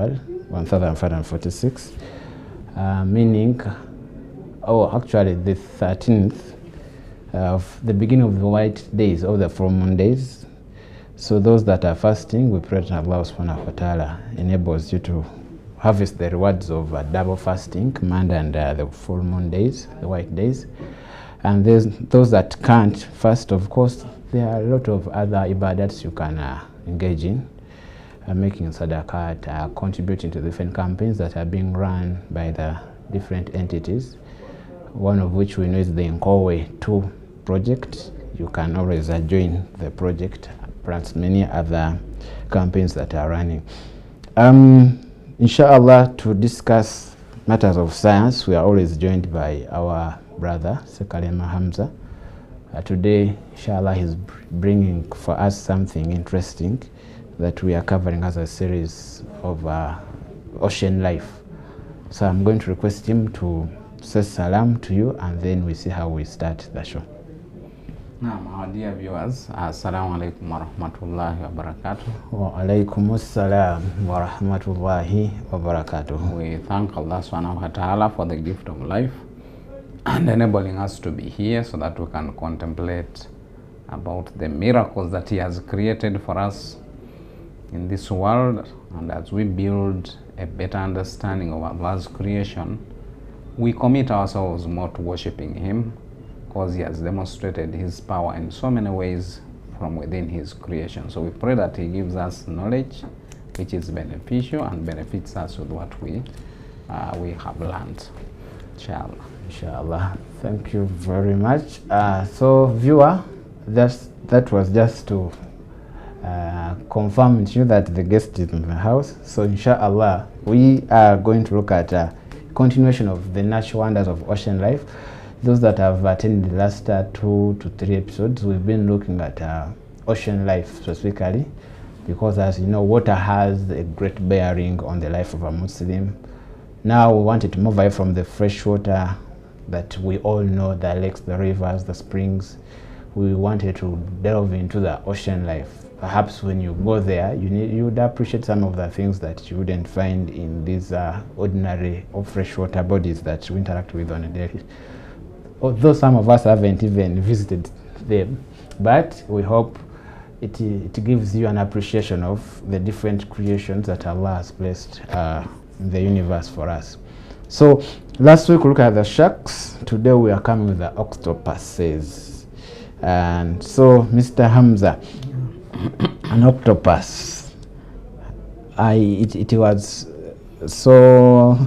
Shawwal 1446, meaning, actually the 13th of the beginning of the white days, of the full moon days. So those that are fasting, we pray that Allah subhanahu wa ta'ala enables you to harvest the rewards of double fasting, command and the full moon days, the white days. And there's those that can't fast, of course, there are a lot of other ibadats you can engage in, making sadaqat, contributing to different campaigns that are being run by the different entities, one of which we know is the Nkowe 2 project. You can always join the project, plus many other campaigns that are running. Inshallah, to discuss matters of science, we are always joined by our brother Sekalema Hamza. Today, inshallah, he's bringing for us something interesting that we are covering as a series of ocean life. So I'm going to request him to say salam to you, and then we see how we start the show. Now, our dear viewers, assalamu alaikum wa rahmatullahi wa barakatuh. Wa alaikum assalam wa rahmatullahi wa barakatuh. We thank Allah subhanahu wa ta'ala for the gift of life and enabling us to be here so that we can contemplate about the miracles that He has created for us in this world. And as we build a better understanding of Allah's creation, we commit ourselves more to worshiping Him, because He has demonstrated His power in so many ways from within His creation. So we pray that He gives us knowledge which is beneficial and benefits us with what we have learned. Inshallah. Inshallah. Thank you very much. So viewer, that was just to confirm with you that the guest is in the house. So inshallah, we are going to look at continuation of the natural wonders of ocean life. Those that have attended the last 2 to 3 episodes, we've been looking at ocean life specifically, because as you know, water has a great bearing on the life of a Muslim. Now we wanted to move away from the fresh water that we all know, the lakes, the rivers, the springs. We wanted to delve into the ocean life. Perhaps when you go there, you would appreciate some of the things that you wouldn't find in these ordinary or freshwater bodies that we interact with on a daily. Although some of us haven't even visited them, but we hope it gives you an appreciation of the different creations that Allah has placed in the universe for us. So last week we looked at the sharks. Today we are coming with the octopuses. And so Mr. Hamza, an octopus, it was so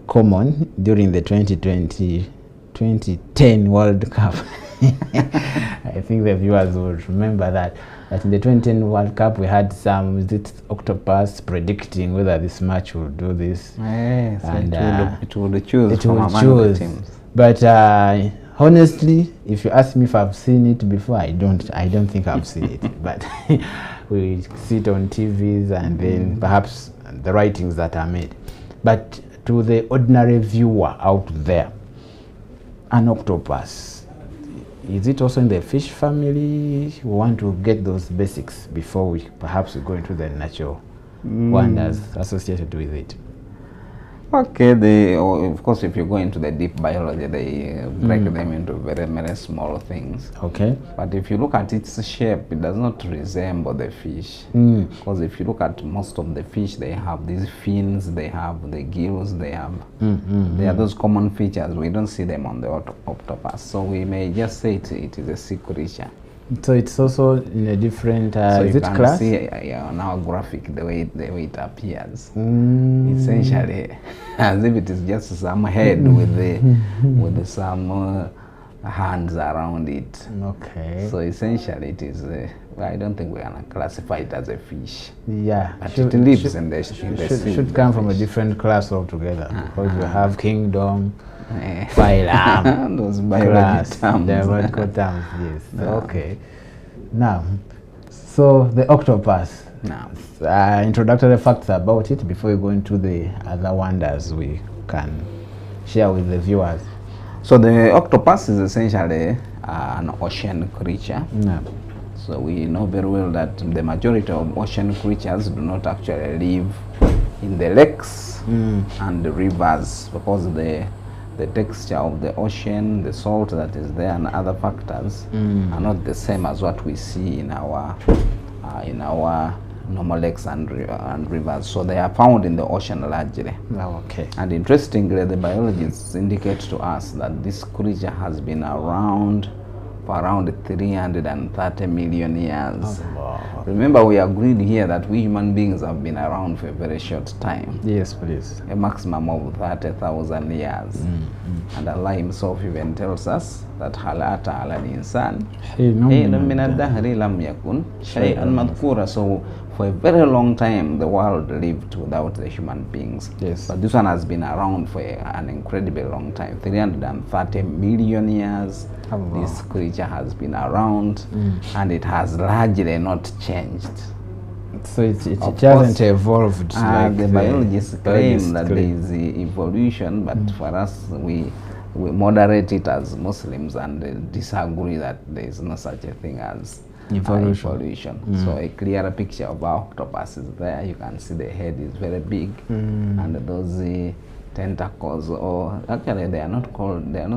common during the 2010 World Cup. I think the viewers will remember that in the 2010 World Cup we had some octopus predicting whether this match will do this. Yes, and it will choose it from will among choose. the teams. But honestly, if you ask me if I've seen it before, I don't think I've seen it. But we see it on TVs and then perhaps the writings that are made. But to the ordinary viewer out there, an octopus, is it also in the fish family? We want to get those basics before we perhaps go into the natural wonders associated with it. Okay, of course, if you go into the deep biology, they break them into very, very small things. Okay. But if you look at its shape, it does not resemble the fish. Because if you look at most of the fish, they have these fins, they have the gills, they have they are those common features. We don't see them on the octopus. So we may just say it is a sea creature. So it's also in a different so is you it can class? see on our graphic the way it appears. Essentially, as if it is just some head with some hands around it. Okay. So essentially, it is. I don't think we can classify it as a fish. Yeah. But it lives in the sea. Should come from a different class altogether, because you have kingdom, phylum, those class, biology the biological terms. Yes. Okay. Now, so the octopus. Now, introductory facts about it before we go into the other wonders we can share with the viewers. so the octopus is essentially an ocean creature. Yeah. So we know very well that the majority of ocean creatures do not actually live in the lakes and the rivers, because the texture of the ocean, the salt that is there, and other factors are not the same as what we see in our normal lakes and rivers. So they are found in the ocean largely. Oh, okay. And interestingly, the biologists indicate to us that this creature has been around for around 330 million years. Allah. Remember, we agreed here that we human beings have been around for a very short time. Yes, please. A maximum of 30,000 years. And Allah himself even tells us that halata ala insan min ad-dahri lam yakun shay'an madhkura. So for a very long time the world lived without the human beings. Yes. But this one has been around for an incredibly long time, 330 million years. Allah. This creature has been around and it has largely not changed. So it Of hasn't course, evolved like the biologists claim biologists that there is evolution, but for us we moderate it as Muslims and disagree that there is no such a thing as evolution. So a clearer picture of our octopus is there. You can see the head is very big, and those tentacles, or actually they are not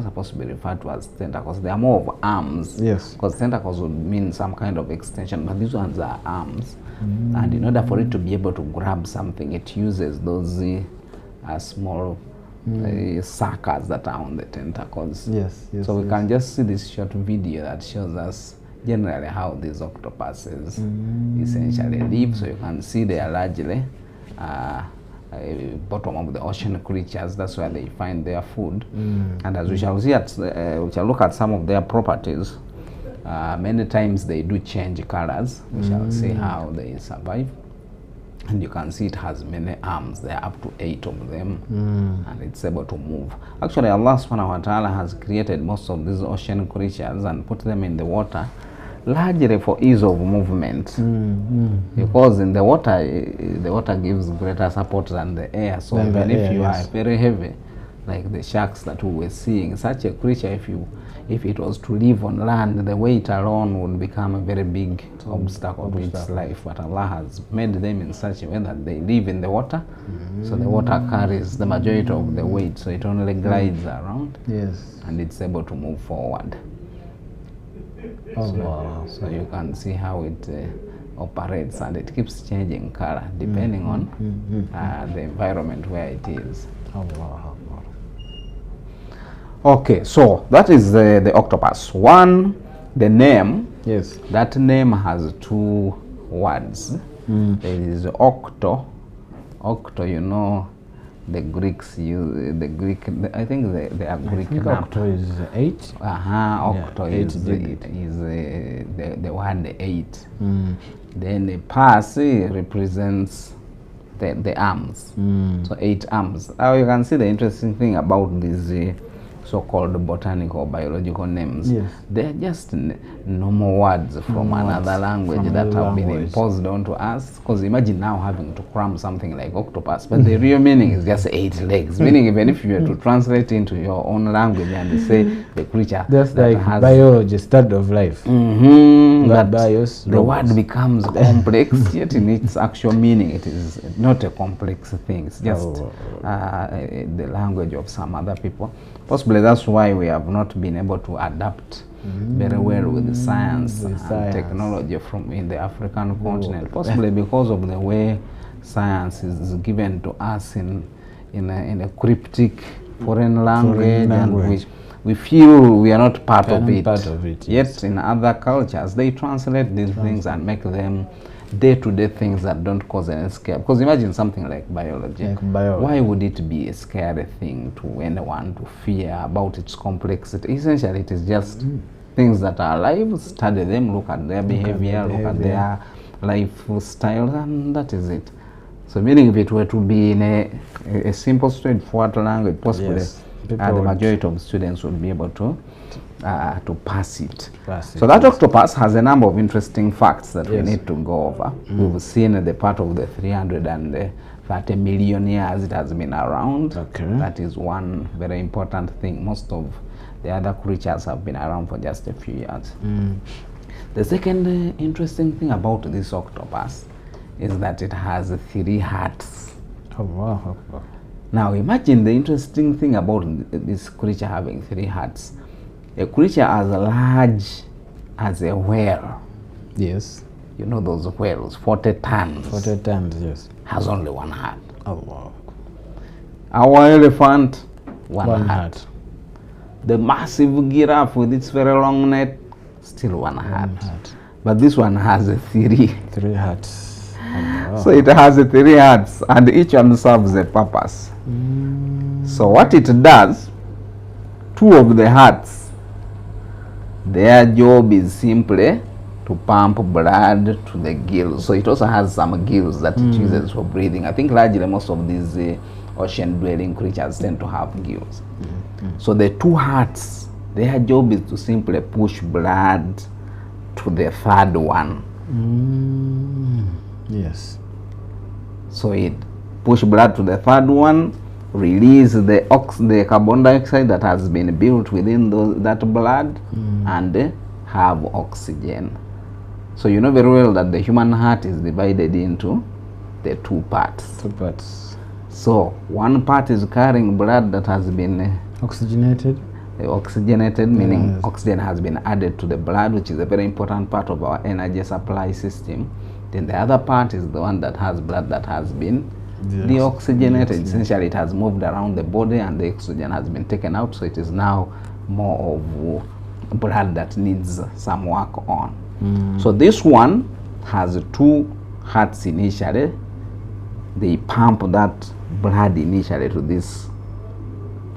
supposed to be referred to as tentacles. They are more of arms. Yes. Because tentacles would mean some kind of extension, but these ones are arms. And in order for it to be able to grab something, it uses those small suckers that are on the tentacles. Yes, yes. So we can just see this short video that shows us generally how these octopuses essentially live. So you can see they are largely bottom of the ocean creatures. That's where they find their food. And as we shall see we shall look at some of their properties. Many times they do change colors. We shall see how they survive. And you can see it has many arms. There are up to 8 of them, and it's able to move. Actually, Allah subhanahu wa ta'ala has created most of these ocean creatures and put them in the water largely for ease of movement, because in the water gives greater support than the air. So even if you are very heavy, like the sharks that we were seeing, such a creature, if it was to live on land, the weight alone would become a very big obstacle to its life. But Allah has made them in such a way that they live in the water, so the water carries the majority of the weight, so it only glides around, and it's able to move forward. So you can see how it operates, and it keeps changing color depending on the environment where it is. Okay, so that is the octopus. The name. Yes. That name has 2 words. There is octo. Octo, you know, the Greeks use I think they are Greek. Octo is 8. Octo Yeah, is the word 8. Then the pass represents the arms. So 8 arms. Now you can see the interesting thing about these so-called botanical biological names. Yes. They are just normal words from another language that have been imposed onto us. Because imagine now having to cram something like octopus, but the real meaning is just 8 legs. Meaning even if you were to translate into your own language and say the creature that's that like has biology, study of life. But bios, the word becomes complex, yet in its actual meaning it is not a complex thing. It's just the language of some other people. Possibly that's why we have not been able to adapt very well with the science and technology from in the African continent. Possibly because of the way science is given to us in a cryptic foreign language, and we feel we are not part of it. Yet in other cultures they translate these things and make them day-to-day things that don't cause any scare. Because imagine something like biology. Why would it be a scary thing to anyone to fear about its complexity? Essentially it is just things that are alive. Study them, look at their behavior, look at their lifestyle, and that is it. So meaning if it were to be in a simple straightforward language, possibly the majority of students would be able to pass it. So that octopus has a number of interesting facts that we need to go over. We've seen the part of the 330 million years it has been around. That is one very important thing. Most of the other creatures have been around for just a few years. The second interesting thing about this octopus is that it has 3 hearts. Allahu Akbar. Now imagine the interesting thing about this creature having 3 hearts. A creature as large as a whale, Yes. you know those whales, 40 tons, 40 times, yes. has only 1 heart. Allah. Our elephant, one One heart. heart. The massive giraffe with its very long neck, still 1 heart. One heart. But this one has 3. 3 hearts. Allah. So it has 3 hearts, and each one serves a purpose. So what it does, 2 of the hearts, their job is simply to pump blood to the gills. So it also has some gills that it uses for breathing. I think largely most of these ocean-dwelling creatures tend to have gills. So the 2 hearts, their job is to simply push blood to the 3rd one. Yes. So it push blood to the 3rd one, release the carbon dioxide that has been built within that blood, and have oxygen. So you know very well that the human heart is divided into the 2 parts. 2 parts. So 1 part is carrying blood that has been Oxygenated. oxygenated, meaning Yes. oxygen has been added to the blood, which is a very important part of our energy supply system. Then the other part is the one that has blood that has been deoxygenated. Essentially, it has moved around the body and the oxygen has been taken out, so it is now more of blood that needs some work on. So this one has 2 hearts initially. They pump that blood initially to this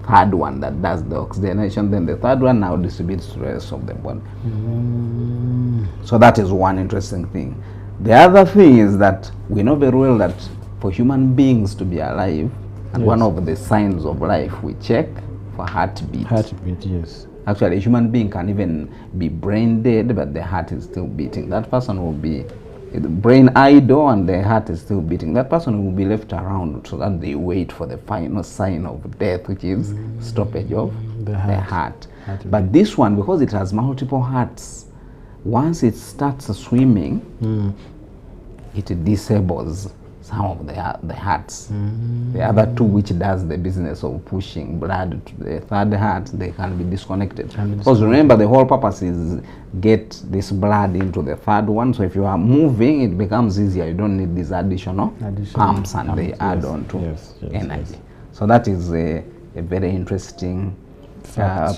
3rd one that does the oxygenation, then the 3rd one now distributes to the rest of the body. So that is one interesting thing. The other thing is that we know very well that for human beings to be alive, and one of the signs of life, we check for heartbeat. Heartbeat, yes. Actually, a human being can even be brain dead, but the heart is still beating. That person will be brain idle and the heart is still beating. That person will be left around so that they wait for the final sign of death, which is stoppage of the heart. But this one, because it has multiple hearts, once it starts swimming, it disables some of the hearts. The other 2, which does the business of pushing blood to the 3rd heart, they can be disconnected. Because remember, the whole purpose is get this blood into the 3rd one. So if you are moving, it becomes easier. You don't need these additional pumps, and they add on to energy. So that is a very interesting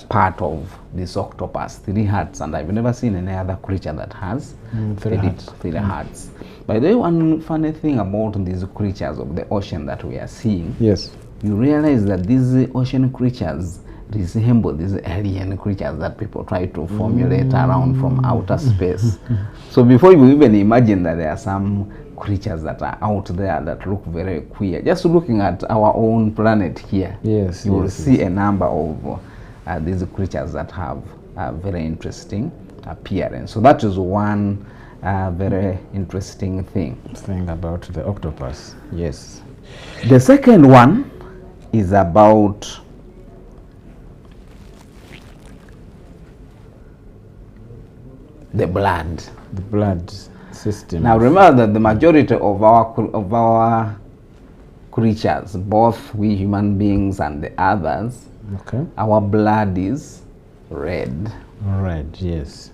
part of this octopus, 3 hearts, and I've never seen any other creature that has 3 hearts. By the way, one funny thing about these creatures of the ocean that we are seeing, yes, you realize that these ocean creatures resemble these alien creatures that people try to formulate around from outer space. So before you even imagine that there are some creatures that are out there that look very queer, just looking at our own planet here, yes, you will see a number of these creatures that have a very interesting appearance. So that is one very interesting thing about the octopus. Yes. The second one is about the blood. The blood system. Now remember that the majority of our creatures, both we human beings and the others, our blood is red. Red, yes.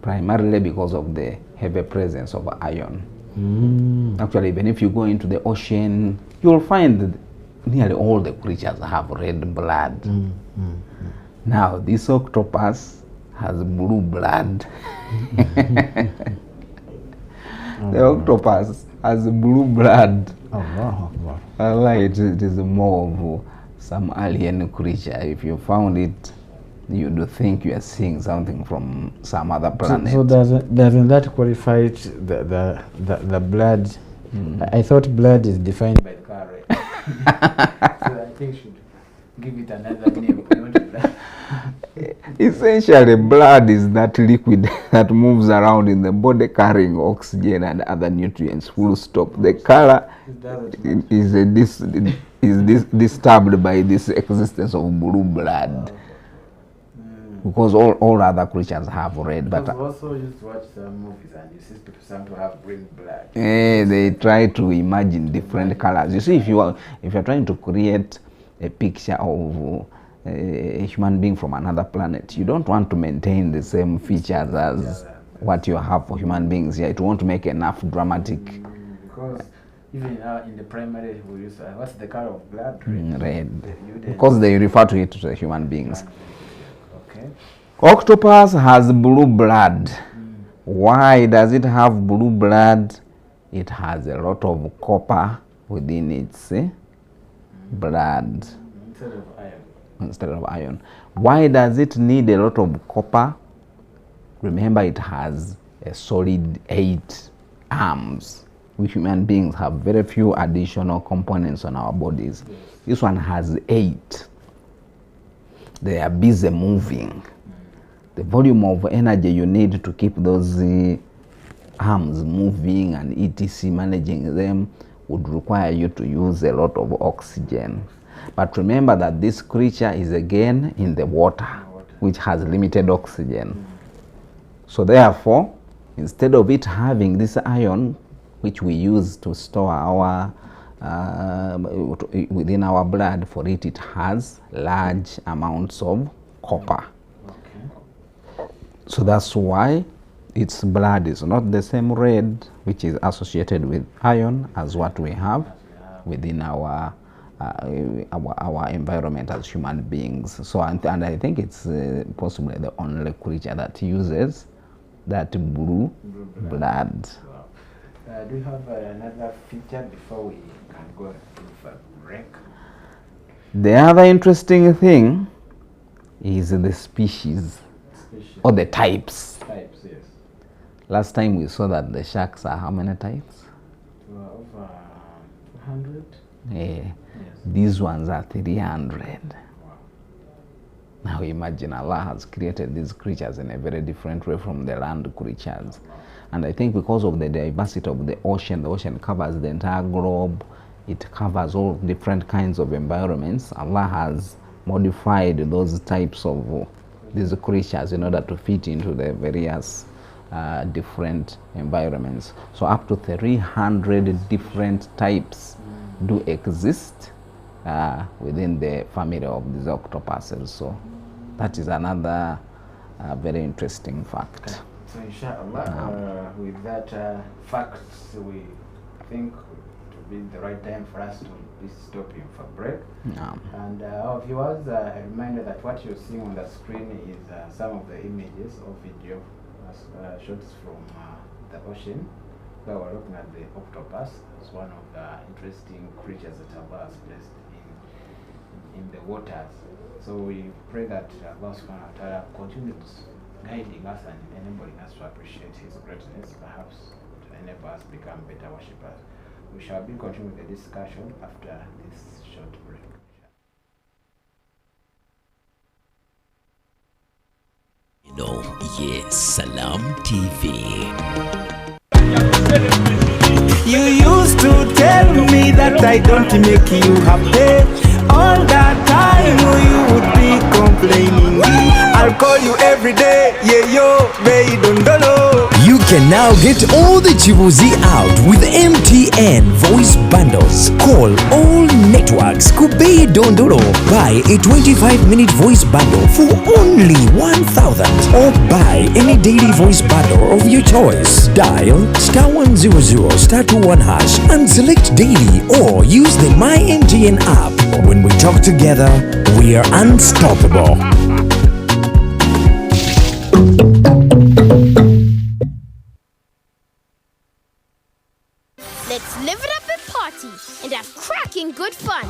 Primarily because of the heavy presence of iron. Actually, even if you go into the ocean, you will find that nearly all the creatures have red blood. Now, this octopus has blue blood. The octopus has blue blood. It is more of some alien creature. If you found it, you do think you are seeing something from some other planet. So doesn't that qualify the blood? I thought blood is defined by color. So I think should give it another name. Essentially, blood is that liquid that moves around in the body carrying oxygen and other nutrients. Full stop. The color is disturbed by this existence of blue blood. because all other creatures have red. But But also used to watch some movies and you see people some to have green blood. they try to imagine different colors. You see, if you're trying to create a picture of a human being from another planet, you don't want to maintain the same features as what you have for human beings here. It won't make enough dramatic. Because even in the primary we use what's the color of blood? Red. Because they refer to it as human beings. Okay. Octopus has blue blood. Why does it have blue blood? It has a lot of copper within its blood instead of iron. Why does it need a lot of copper? Remember, it has a solid 8 arms. We human beings have very few additional components on our bodies. This one has 8. They are busy moving. The volume of energy you need to keep those arms moving and etc. managing them would require you to use a lot of oxygen. But remember that this creature is again in the water, which has limited oxygen. So therefore, instead of it having this iron, which we use to store our within our blood, for it has large amounts of copper. Okay. So that's why its blood is not the same red, which is associated with iron, as what we have within our environment as human beings. So and I think it's possibly the only creature that uses that blue blood. Wow. Do you have another feature before we can go to a break? The other interesting thing is the species or the types. Types, yes. Last time we saw that the sharks are how many types? Over 200. Yeah. Yes. These ones are 300. Wow. Now imagine Allah has created these creatures in a very different way from the land creatures. And I think because of the diversity of the ocean covers the entire globe. It covers all different kinds of environments. Allah has modified those types of these creatures in order to fit into the various different environments. So up to 300 different types do exist within the family of these octopuses. So that is another very interesting fact. So inshallah, with that fact, we think to be the right time for us to stop you for break. And our viewers, a reminder that what you're seeing on the screen is some of the images or video shots from the ocean, where we're looking at the octopus as one of the interesting creatures that Allah has placed in the waters. So we pray that Allah subhanahu wa ta'ala continues guiding us and enabling us to appreciate His greatness, perhaps to enable us become better worshippers. We shall be continuing the discussion after this short break. Yes, Salam TV. You used to tell me that I don't make you happy. All that time you would be complaining. I'll call you every day, yeah yo, baby don't know. You can now get all the Chibuzi out with MTN voice bundles. Call all networks. Kubei Dondoro. Buy a 25-minute voice bundle for only 1,000, or buy any daily voice bundle of your choice. Dial *100 *21# and select daily, or use the My MTN app. When we talk together, we are unstoppable. Let's live it up and party and have cracking good fun.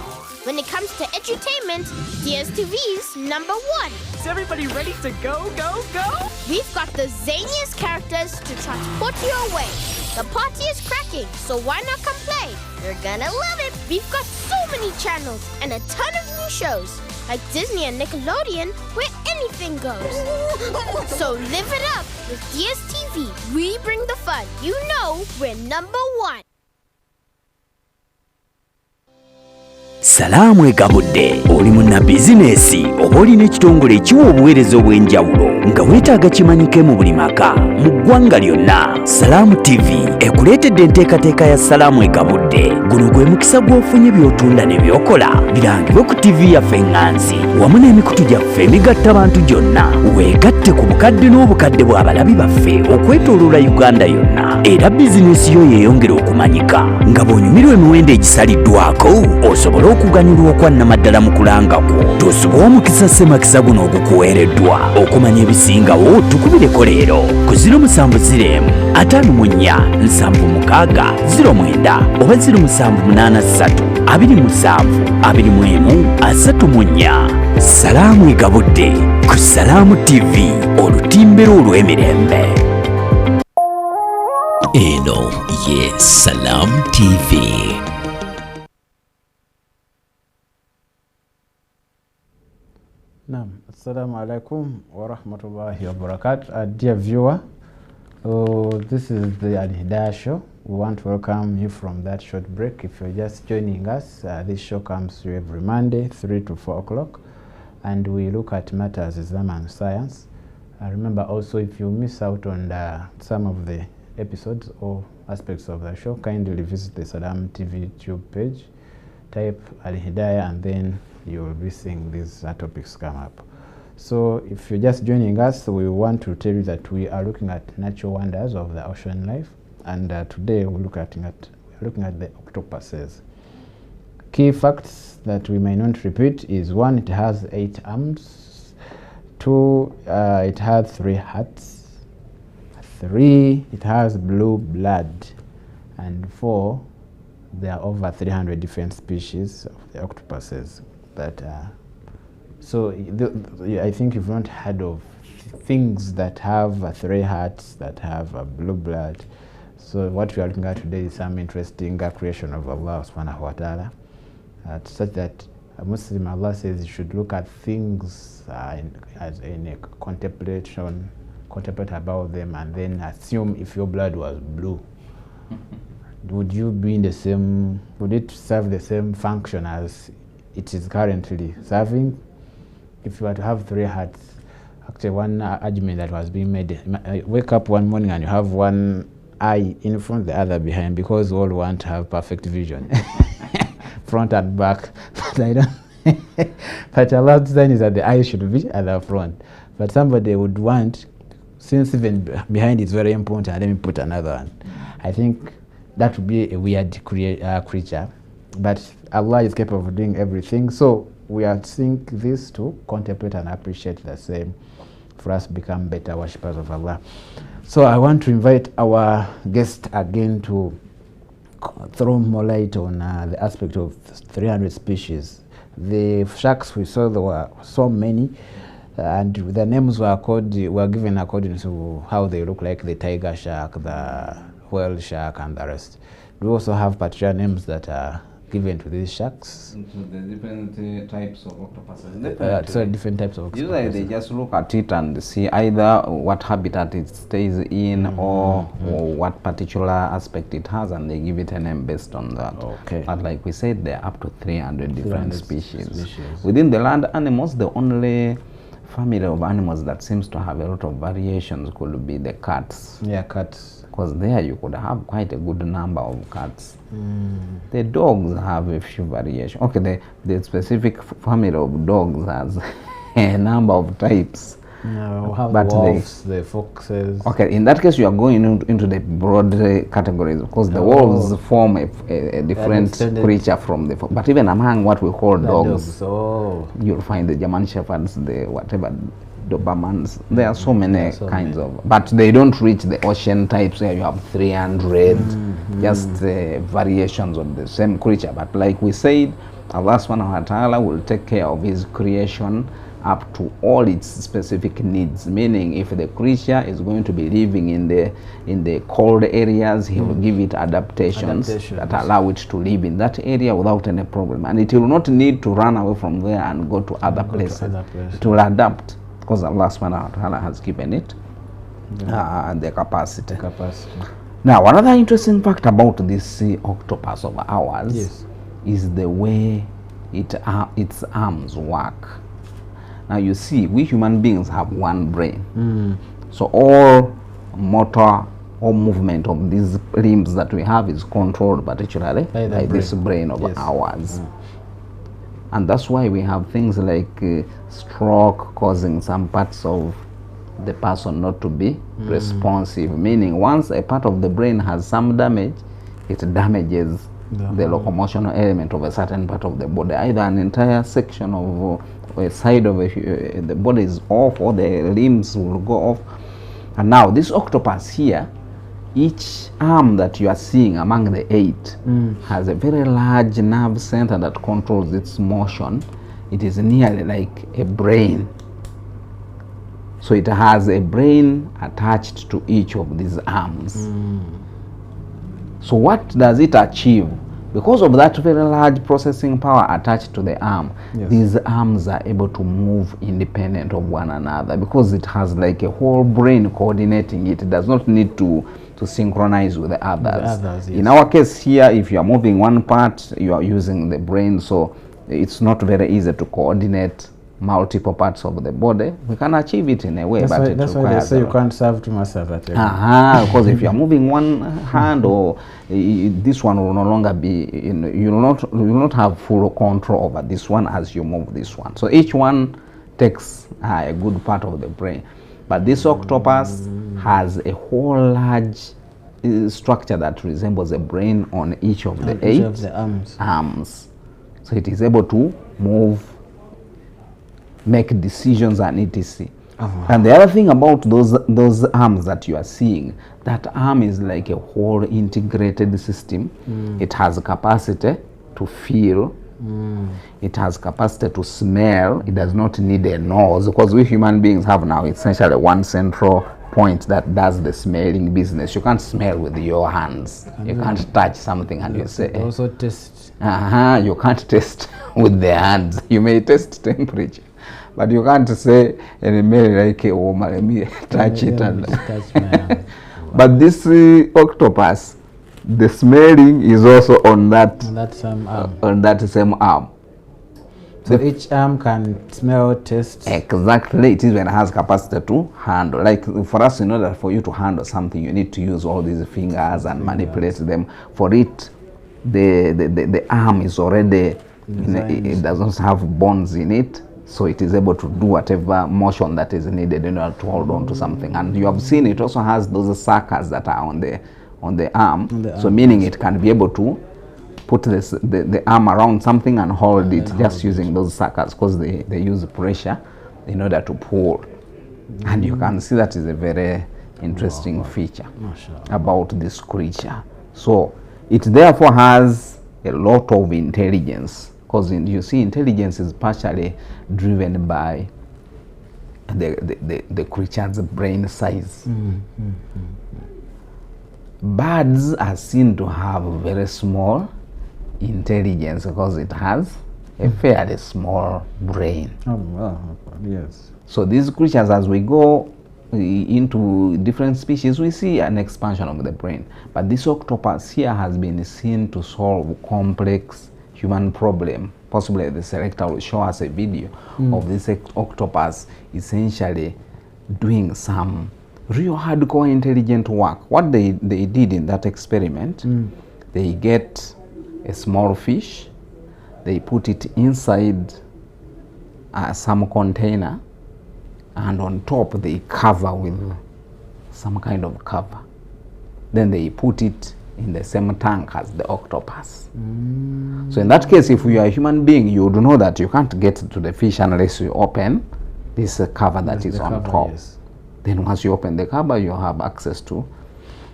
When it comes to edutainment, DSTV's #1. Is everybody ready to go, go, go? We've got the zaniest characters to transport you away. The party is cracking, so why not come play? You're gonna love it. We've got so many channels and a ton of new shows, like Disney and Nickelodeon, where anything goes. So live it up with DSTV. We bring the fun. You know we're #1. Salamu ekabudde oli munna bizinesi oba olina ekitongole ekiwa obuweereza obw'enjawulo nga weetaaga kimanyike mu buli maka mu ggwanga lyonna, Salaamu TV ekuleetedde enteekateeka ya Salaamu Egabudde. Guno gwe mukisa gw'ofunye by'otunda ne by'okola birangibwe ku TV yaffe Enganzi wamu n'emikutu gyaffe emigatta abantu gyonna. Weegatte ku bukadde n'obukadde bw'abalabi baffe okwetooloola Uganda yonna, era bizinensi yo yeeyongera okumanyika. Nga bw'onyumirwa emiwendo egisaliddwako osobola okuganyulwa okwannamaddala mu kulanga kwo. Tosobola omukisa Ssemakisa guno ogukuweereddwa. Okumanya ebisingawo tukubireko leero ku 070 54 76 09 oba 0783 27 21 34. Salaamu Egabudde ku Salaamu TV, olutimbero olw'emirembe. Eno ye Salaamu TV. Naam, assalamu alaikum wa rahmatullahi wa barakatuh. Dear viewer, this is the Alhidaayah show. We want to welcome you from that short break. If you're just joining us, this show comes to you every Monday, 3 to 4 o'clock, and we look at matters Islam and science. Remember also, if you miss out on some of the episodes or aspects of the show, kindly visit the Salaamu TV YouTube page, type Alhidaayah, and then you will be seeing these topics come up. So if you're just joining us, we want to tell you that we are looking at natural wonders of the ocean life, and today we're looking at the octopuses. Key facts that we may not repeat is 1, it has 8 arms. 2, it has 3 hearts. 3, it has blue blood. And 4, there are over 300 different species of the octopuses that so I think you've not heard of things that have 3 hearts, that have blue blood. So what we are looking at today is some interesting creation of Allah subhanahu wa ta'ala, such that a Muslim, Allah says, you should look at things as in a contemplate about them, and then assume if your blood was blue, would you be in the same, would it serve the same function as it is currently serving? If you were to have 3 hearts, actually one argument that was being made, wake up one morning and you have one eye in front, the other behind, because we all want to have perfect vision, front and back. But I don't. But Allah's design is that the eye should be at the front. But somebody would want, since even behind is very important, let me put another one. I think that would be a weird creature. But Allah is capable of doing everything. So we are seeing this to contemplate and appreciate the same, for us to become better worshippers of Allah. So I want to invite our guest again to throw more light on the aspect of 300 species. The sharks we saw, there were so many, and the names were given according to how they look like: the tiger shark, the whale shark, and the rest. We also have particular names that are given to these sharks. To the different types of octopuses. So different types of octopuses. Usually they just look at it and see either what habitat it stays in, or what particular aspect it has, and they give it a name based on that. Okay. But like we said, there are up to 300 different species. Within the land animals, the only family of animals that seems to have a lot of variations could be the cats. Yeah, cats. Because there you could have quite a good number of cats. The dogs have a few variations. Okay, the specific family of dogs has a number of types. No, how the wolves, the foxes. Okay, in that case you are going into the broad categories, because the wolves form a different creature from the but even among what we call dogs, you'll find the German shepherds, the whatever Dobermans. There are so many kinds of, but they don't reach the ocean types where you have 300 just variations of the same creature. But like we said, Allah subhanahu wa ta'ala will take care of his creation up to all its specific needs, meaning if the creature is going to be living in the cold areas, he will give it adaptations that allow it to live in that area without any problem, and it will not need to run away from there and go to other places. It will adapt because Allah subhanahu wa ta'ala has given it the capacity. Now, another interesting fact about this octopus of ours is the way its arms work. Now you see, we human beings have one brain. So all motor or movement of these limbs that we have is controlled particularly by this brain of ours. And that's why we have things like stroke causing some parts of the person not to be responsive, meaning once a part of the brain has some damage, it damages the locomotional element of a certain part of the body. Either an entire section of a side of the body is off, or the limbs will go off. And now this octopus here, each arm that you are seeing among the 8 has a very large nerve center that controls its motion. It is nearly like a brain. So it has a brain attached to each of these arms. So what does it achieve? Because of that very large processing power attached to the arm, these arms are able to move independent of one another, because it has like a whole brain coordinating it. It does not need to synchronize with the others. In our case here, if you are moving one part, you are using the brain, so it's not very easy to coordinate multiple parts of the body. We can achieve it in a way, that's why they say you can't serve two masters at a time. Because if you are moving one hand, or this one will no longer be, you will not have full control over this one as you move this one. So each one takes a good part of the brain. But this octopus has a whole large structure that resembles a brain on each of the 8 of the arms. So it is able to move, make decisions, and etc. And the other thing about those arms that you are seeing, that arm is like a whole integrated system. It has a capacity to feel. It has capacity to smell. It does not need a nose, because we human beings have now essentially one central point that does the smelling business. You can't smell with your hands. You can't touch something and you say also taste. You can't taste with the hands. You may taste temperature, but you can't say like a woman, let me touch it. But this octopus, the smelling is also on that same arm. So each arm can smell, taste. Exactly. It even has capacity to handle. Like for us, in order for you to handle something, you need to use all these fingers and manipulate them. For it, the arm is already, it doesn't have bones in it. So it is able to do whatever motion that is needed in order to hold on to something. And you have seen it also has those suckers that are on the arm. So meaning it can be able to put the arm around something and hold it just using those suckers, because they use pressure in order to pull. And you can see that is a very interesting feature about this creature. So it therefore has a lot of intelligence, because you see intelligence is partially driven by the creature's brain size. Birds are seen to have very small intelligence because it has a fairly small brain. Yes. So these creatures, as we go into different species, we see an expansion of the brain. But this octopus here has been seen to solve complex human problem. Possibly the selector will show us a video of this octopus essentially doing some real hardcore intelligent work. What they did in that experiment, they get a small fish, they put it inside some container, and on top they cover with some kind of cover. Then they put it in the same tank as the octopus. So in that case, if you are a human being, you would know that you can't get to the fish unless you open this cover that is on top. Then once you open the cover, you have access to.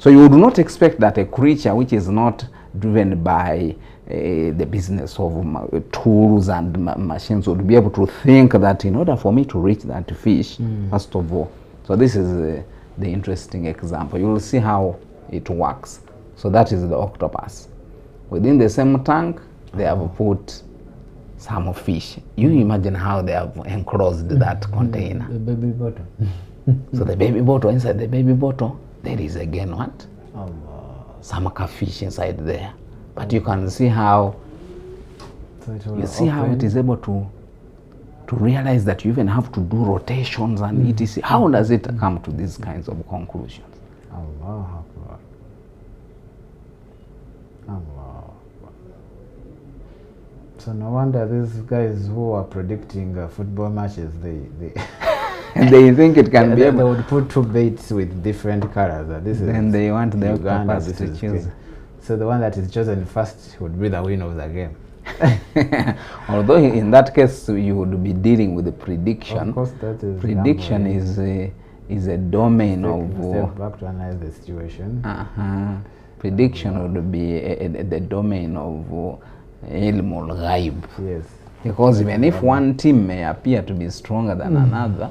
So you would not expect that a creature which is not driven by the business of tools and machines would be able to think that in order for me to reach that fish, first of all. So this is the interesting example. You will see how it works. So that is the octopus. Within the same tank, they have put some fish. You imagine how they have enclosed that container. The baby bottle. So the baby bottle, inside the baby bottle, there is again what? Some fish inside there. But you can see how, how it is able to to realize that you even have to do rotations and etc. How does it come to these kinds of conclusions? Allah Akbar. Allah Akbar. So no wonder these guys who are predicting football matches, they They think it can be they able. would put two baits with different colors. This is Then they want the Uganda, octopus this to is choose. Kenya. So the one that is chosen first would be the winner of the game. Although in that case you would be dealing with the prediction. Of course, that is Prediction is a domain Step back to analyze the situation. Prediction would be the domain of ilmul ghaib. Yes. Because even if one team may appear to be stronger than another,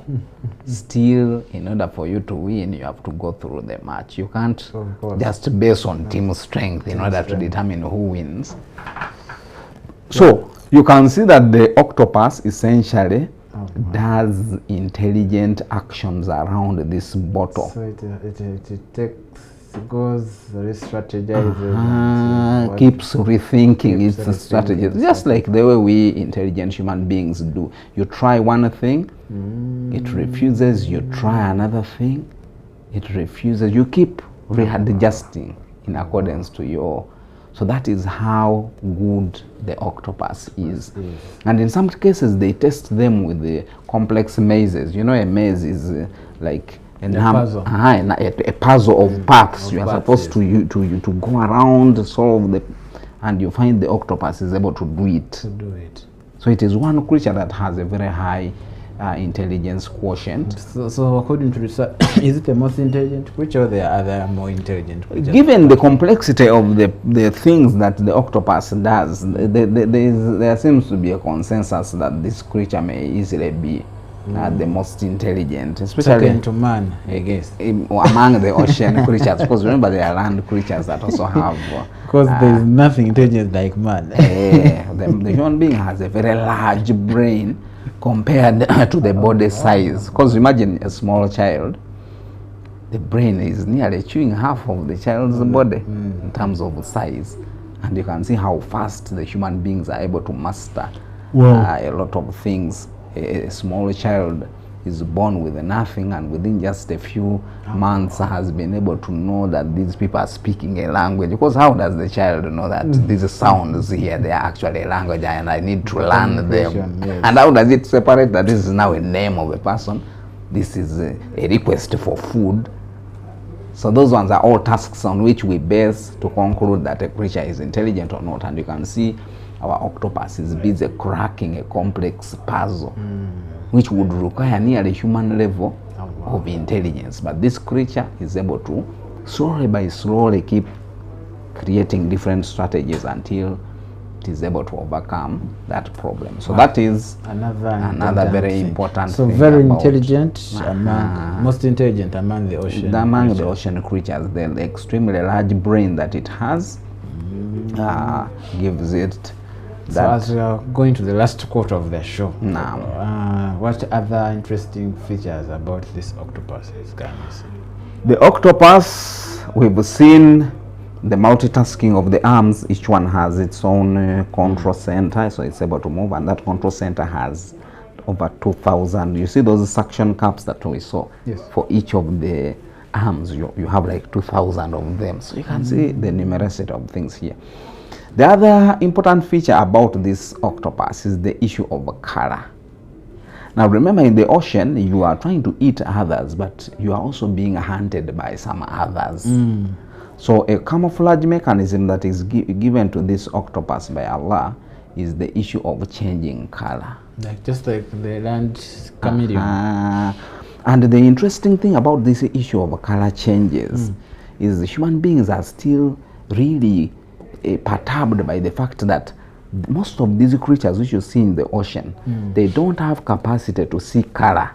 still, in order for you to win, you have to go through the match. You can't just base on team strength in order to determine who wins. So, you can see that the octopus essentially does intelligent actions around this bottle. So it takes, goes, re-strategizes, keeps rethinking keeps its strategies, just like the way we intelligent human beings do. You try one thing, it refuses. You try another thing, it refuses. You keep readjusting in accordance to your. So that is how good the octopus is. And in some cases, they test them with the complex mazes. You know, a maze is like a puzzle of paths. You are supposed to go around, solve the, and you find the octopus is able to do it. So it is one creature that has a very high intelligence quotient. So according to research, is it the most intelligent creature, or there are other more intelligent creatures? Given the complexity of the things that the octopus does, there seems to be a consensus that this creature may easily be the most intelligent, especially second to man, I guess, among the ocean creatures. Because remember, there are land creatures that also have. Because there is nothing intelligent like man. The human being has a very large brain compared to the body size. Because imagine a small child, the brain is nearly chewing half of the child's body in terms of size, and you can see how fast the human beings are able to master a lot of things. A small child is born with nothing, and within just a few months has been able to know that these people are speaking a language. Because how does the child know that these sounds here, they are actually a language and I need to learn them? Yes. And how does it separate that this is now a name of a person, this is a request for food? So those ones are all tasks on which we base to conclude that a creature is intelligent or not. And you can see our octopus is busy cracking a complex puzzle, which would require nearly human level of intelligence. But this creature is able to slowly by slowly keep creating different strategies until it is able to overcome that problem. So that is another very important so thing. Very intelligent, most intelligent among the ocean the ocean creatures. The extremely large brain that it has gives it that. So as we are going to the last quarter of the show, now what other interesting features about this octopus can you see? The octopus, we've seen the multitasking of the arms. Each one has its own control center, so it's able to move, and that control center has over 2,000. You see those suction cups that we saw? Yes. For each of the arms, you have like 2,000 of them. So you can see the numerosity of things here. The other important feature about this octopus is the issue of color. Now remember, in the ocean, you are trying to eat others, but you are also being hunted by some others. So a camouflage mechanism that is given to this octopus by Allah is the issue of changing color. Just like the land chameleon. And the interesting thing about this issue of color changes is human beings are still really perturbed by the fact that most of these creatures which you see in the ocean, they don't have capacity to see color.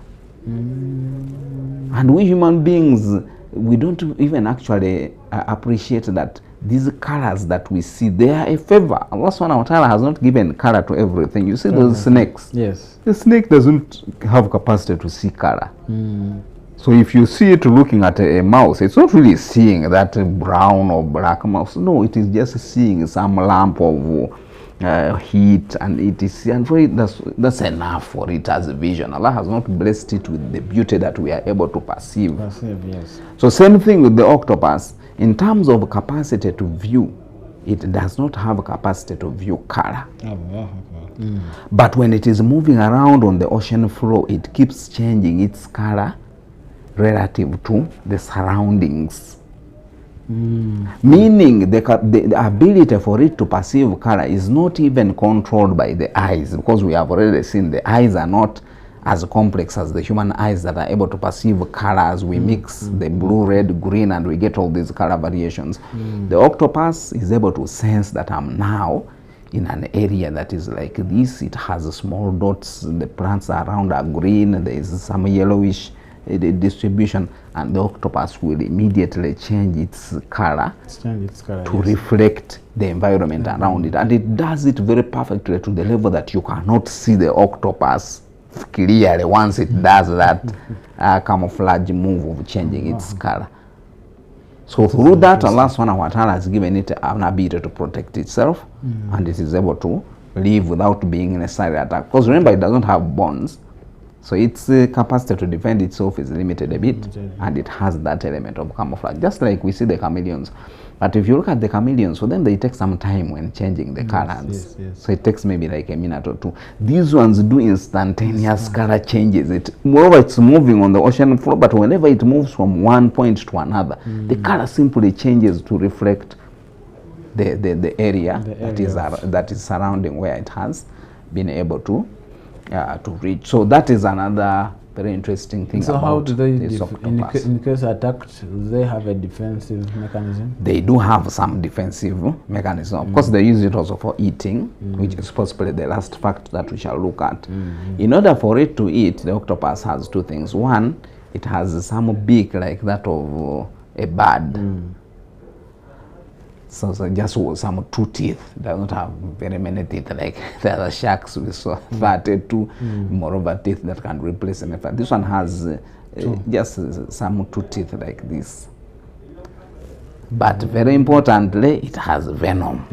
And we human beings, we don't even actually appreciate that these colors that we see, they are a favor. Allah subhanahu wa ta'ala has not given color to everything. You see those snakes? Yes. The snake doesn't have capacity to see color. So if you see it looking at a mouse, it's not really seeing that brown or black mouse. No, it is just seeing some lump of heat, and it is, and for it, that's enough for it as a vision. Allah has not blessed it with the beauty that we are able to perceive. Yes. So same thing with the octopus. In terms of capacity to view, it does not have a capacity to view color. But when it is moving around on the ocean floor, it keeps changing its color relative to the surroundings. Meaning the ability for it to perceive color is not even controlled by the eyes, because we have already seen the eyes are not as complex as the human eyes that are able to perceive colors. We mix the blue, red, green, and we get all these color variations. The octopus is able to sense that I'm now in an area that is like this. It has small dots, the plants around are green, there is some yellowish distribution, and the octopus will immediately change its color to reflect the environment around it, and it does it very perfectly to the level that you cannot see the octopus clearly once it does that camouflage move of changing its color. So through that, Allah subhanahu wa ta'ala has given it an ability to protect itself, and it is able to live without being necessarily attacked. Because remember, it doesn't have bones, so its capacity to defend itself is limited a bit, and it has that element of camouflage, just like we see the chameleons. But if you look at the chameleons, for them they take some time when changing the colors. So it takes maybe like a minute or two. These ones do instantaneous color changes. Moreover, it's moving on the ocean floor, but whenever it moves from one point to another, the color simply changes to reflect the area that is surrounding where it has been able to reach. So that is another very interesting thing. So how do they, in case attacked, do they have a defensive mechanism? They do have some defensive mechanism. Of course, they use it also for eating, which is possibly the last fact that we shall look at. In order for it to eat, the octopus has two things. One, it has some beak like that of a bird. So just some two teeth. It does not have very many teeth like the other sharks we saw. 32 moreover teeth that can replace them. This one has just some two teeth like this. But very importantly, it has venom.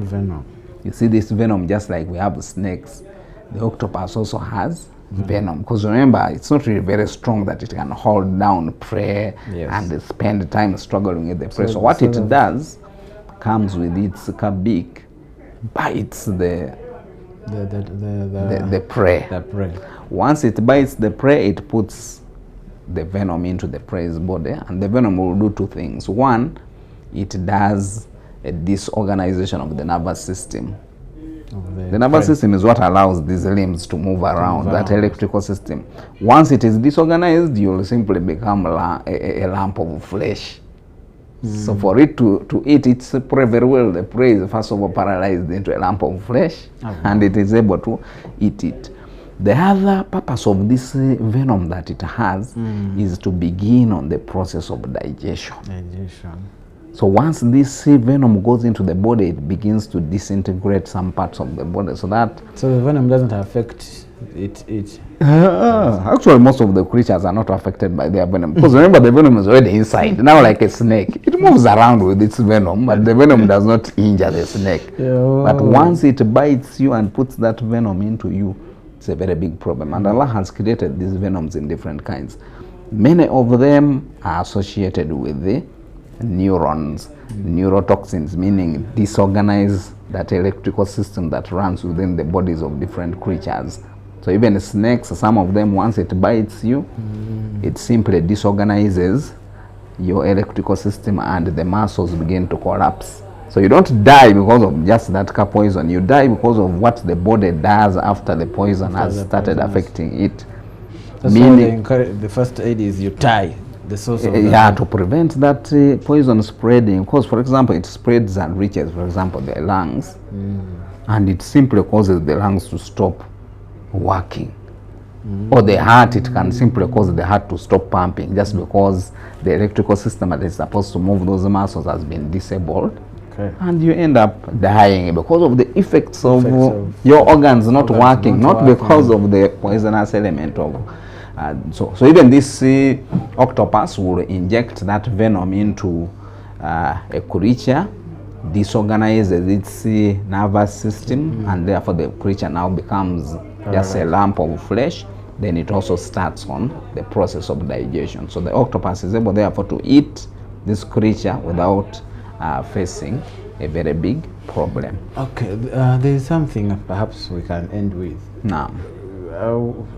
You see this venom, just like we have snakes, the octopus also has venom. Because remember, it's not really very strong that it can hold down prey and spend time struggling with the prey. So what it does, comes with its beak, bites the prey. Once it bites the prey, it puts the venom into the prey's body, and the venom will do two things. One, it does a disorganization of the nervous system. The nervous system is what allows these limbs to move around, that electrical system. Once it is disorganized, you'll simply become a lump of flesh. So for it to eat its prey very well, the prey is first of all paralyzed into a lump of flesh, and it is able to eat it. The other purpose of this venom that it has is to begin on the process of digestion. So once this venom goes into the body, it begins to disintegrate some parts of the body. So the venom doesn't affect it. Actually, most of the creatures are not affected by their venom, because remember, the venom is already inside. Now, like a snake, it moves around with its venom, but the venom does not injure the snake. But once it bites you and puts that venom into you, it's a very big problem. And Allah has created these venoms in different kinds. Many of them are associated with the neurons, neurotoxins, meaning disorganize that electrical system that runs within the bodies of different creatures. So even snakes, some of them, once it bites you, it simply disorganizes your electrical system and the muscles begin to collapse. So you don't die because of just that poison. You die because of what the body does after the poison has started affecting it. That's meaning why the first aid is you tie the source of to prevent that poison spreading. Because, for example, it spreads and reaches, for example, the lungs, and it simply causes the lungs to stop working. Or the heart, it can simply cause the heart to stop pumping just because the electrical system that is supposed to move those muscles has been disabled. And you end up dying because of the effects of your organs not working, not because of the poisonous element of so even this octopus will inject that venom into a creature disorganizes its nervous system, and therefore the creature now becomes just a lump of flesh. Then it also starts on the process of digestion. So the octopus is able therefore to eat this creature without facing a very big problem. Okay, there is something perhaps we can end with. Now,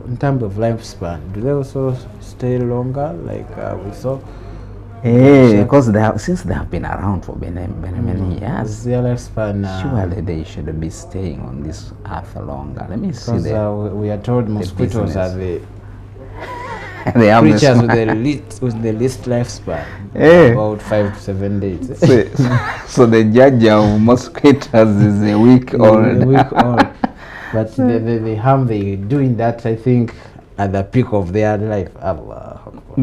in terms of lifespan, do they also stay longer, like we saw? because since they have been around for many years, Is their lifespan? surely they should be staying on this earth longer. Let me see. Because we are told mosquitoes are business. the They have creatures this- with the least lifespan, Eh. about 5 to 7 days. so the judge of mosquitoes is a week old. A week old. But the harm they do in that, I think, at the peak of their life. Allah Akbar.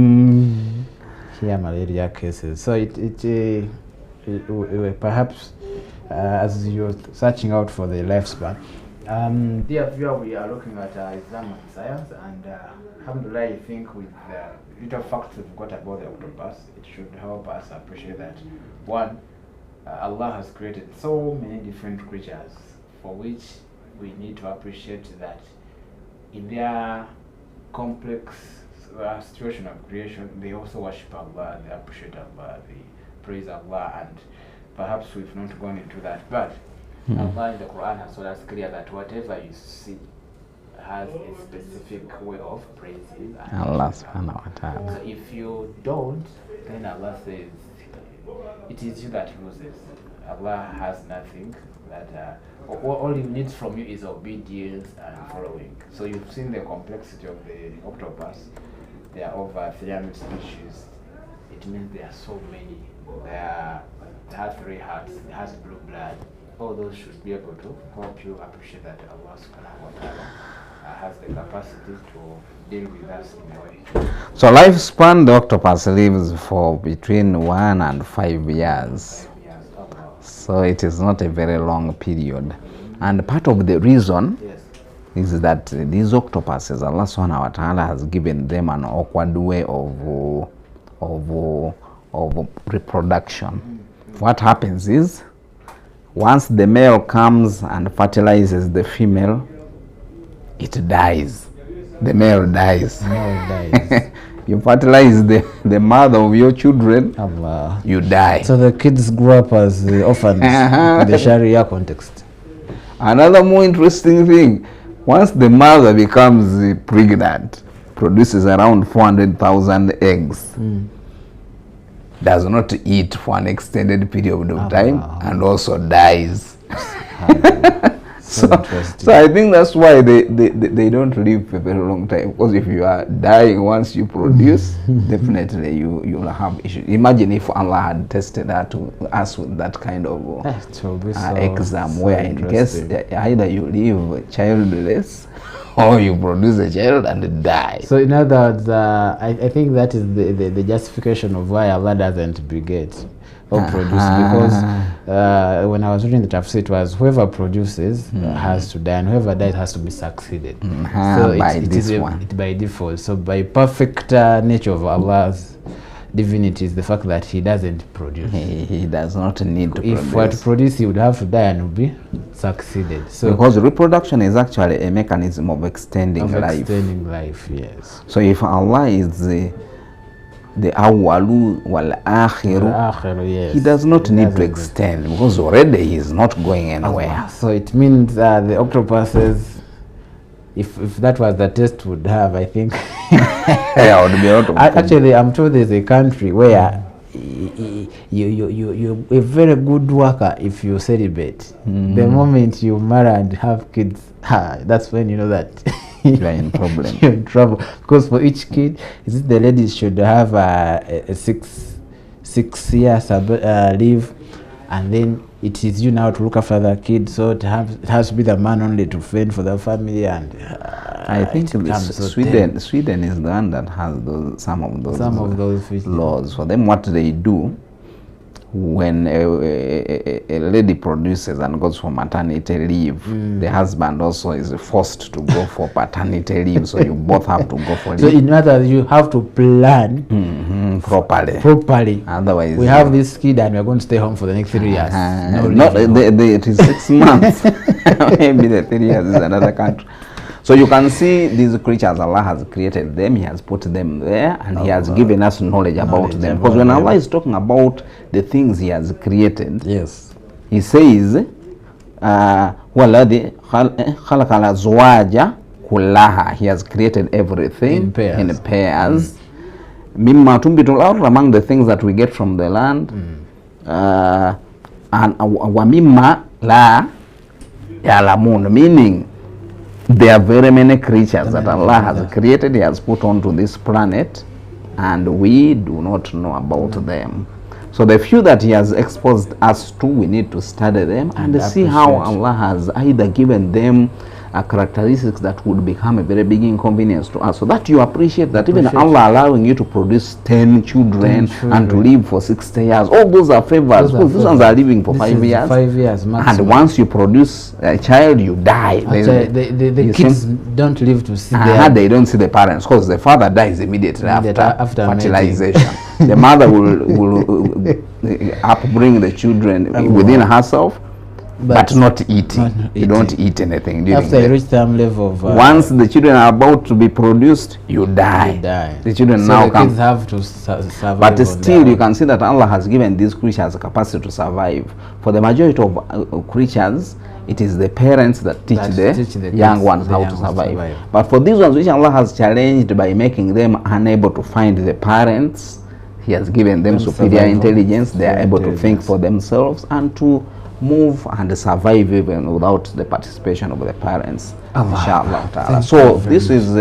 Here malaria cases. So it perhaps as you're searching out for the lifespan. Dear viewer, we are looking at Islam and science, and alhamdulillah, I think with the little facts we've got about the octopus, it should help us appreciate that one, Allah has created so many different creatures for which we need to appreciate that in their complex situation of creation, they also worship Allah, they appreciate Allah, they praise Allah, and perhaps we've not gone into that, but Allah in the Quran has told us clear that whatever you see has a specific way of praising Allah subhanahu wa ta'ala. So if you don't, then Allah says it is you that loses. Allah has nothing that all he needs from you is obedience and following. So you've seen the complexity of the octopus. There are over 300 species. It means there are so many. It has 3 hearts, it has blue blood. All those should be able to help you appreciate that Allah subhanahu wa ta'ala has the capacity to deal with us in a way. So lifespan, the octopus lives for between 1 and 5 years. So it is not a very long period. And part of the reason is that these octopuses, Allah subhanahu wa ta'ala has given them an awkward way of reproduction. What happens is, once the male comes and fertilizes the female, it dies. The male dies. You fertilize the mother of your children, Allah. you die. So the kids grow up as orphans in the Sharia context. Another more interesting thing, once the mother becomes pregnant, produces around 400,000 eggs, does not eat for an extended period of time, and also dies. So I think that's why they don't live for a very long time, because if you are dying once you produce, definitely you will have issues. Imagine if Allah had tested us with that kind of exam, where in case either you live childless or you produce a child and die. So in other words, I think that is the justification of why Allah doesn't beget or produce, because when I was reading the tafsir, it was whoever produces has to die, and whoever dies has to be succeeded. So it is by default. So by perfect nature of Allah's divinity is the fact that he doesn't produce. He does not need to produce. If he were to produce, he would have to die and would be succeeded. So because reproduction is actually a mechanism of extending life. Extending life, yes. So if Allah is the awwalu wal akhiru, yes, he does not need to extend, because already he is not going anywhere. So it means the octopuses, if that was the test would have, I think. Yeah, would be out of actually, I'm told there's a country where you're a very good worker if you celibate. The moment you marry and have kids, that's when you know that you're in problem. You're in trouble, because for each kid, the ladies should have a 6 years leave, and then it is you now to look after the kid. So it has to be the man only to fend for the family, and I think Sweden is the one that has some of those laws. For them, what they do, when a lady produces and goes for maternity leave, the husband also is forced to go for paternity leave. So you both have to go for So leave. in other words, you have to plan properly. Otherwise, we have this kid and we're going to stay home for the next 3 years. No not leave, it is 6 months. Maybe the 3 years is another country. So you can see these creatures, Allah has created them, He has put them there, and He has given us knowledge about them. Because when Allah is talking about the things He has created, yes, He says, وَالَّذِي خَلَقَ الْأَزْوَاجَ كُلَّهَا. He has created everything in pairs. مِمَّا تُنْبِتُ الْأَرْضُ, among the things that we get from the land, and وَمِمَّا لَا يَعْلَمُونَ, meaning there are very many creatures that Allah has created, He has put onto this planet, and we do not know about them. So the few that He has exposed us to, we need to study them and see how Allah has either given them characteristics that would become a very big inconvenience to us, so that you appreciate that even Allah allowing you to produce 10 children and to live for 60 years, all those are favors. Those ones are living for 5 years. 5 years maximum. And once you produce a child, you die. The kids don't live to see they don't see the parents, because the father dies immediately after fertilization. The mother will upbring the children within herself, but not eating. You don't eat anything. After you reach some level of... once the children are about to be produced, you die. The children so now the come. Kids have to survive. But still, you can see that Allah has given these creatures the capacity to survive. For the majority of creatures, it is the parents that teach the young ones how to survive. But for these ones which Allah has challenged by making them unable to find the parents, He has given them superior intelligence. They are able to think for themselves and to move and survive even without the participation of the parents. Inshallah ta'ala. So this is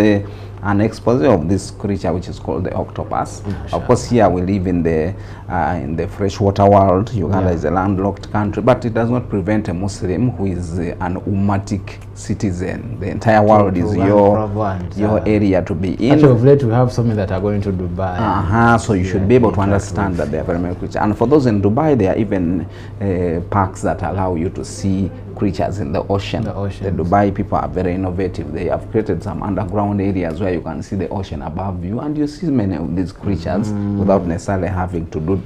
an expose of this creature which is called the octopus. Of course, here we live in the freshwater world. Uganda is a landlocked country, but it does not prevent a Muslim who is an ummatic citizen. The entire world is your area to be in. Actually, of late we have some that are going to Dubai. So you should be able to understand that they are very many creatures. And for those in Dubai, there are even parks that allow you to see creatures in the ocean. The Dubai people are very innovative. They have created some underground areas where you can see the ocean above you, and you see many of these creatures without necessarily having to do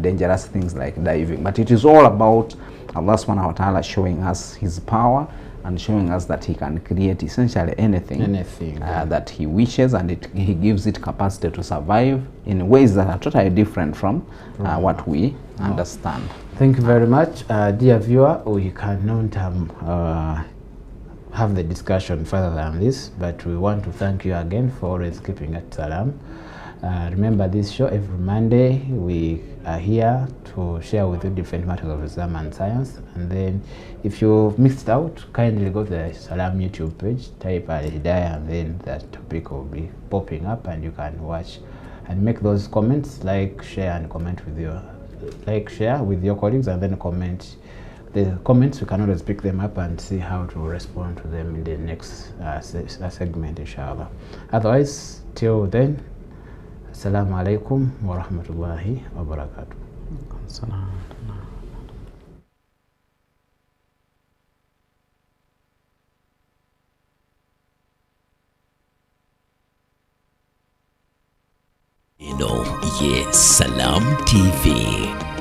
dangerous things like diving. But it is all about Allah subhanahu wa ta'ala showing us His power and showing us that He can create essentially anything that He wishes, and He gives it capacity to survive in ways that are totally different from what we understand. Thank you very much, dear viewer. We cannot have the discussion further than this, but we want to thank you again for always keeping at Salam. Remember this show every Monday. We are here to share with you different matters of Islam and science. And then if you missed out, kindly go to the Salam YouTube page, type Alhidaayah, and then that topic will be popping up and you can watch and make those comments, like, share and comment with your share with your colleagues, and then comment the comments. We can always pick them up and see how to respond to them in the next segment, inshallah. Otherwise, till then, assalamu alaikum wa rahmatullahi wa barakatuh. Yes, Salam TV.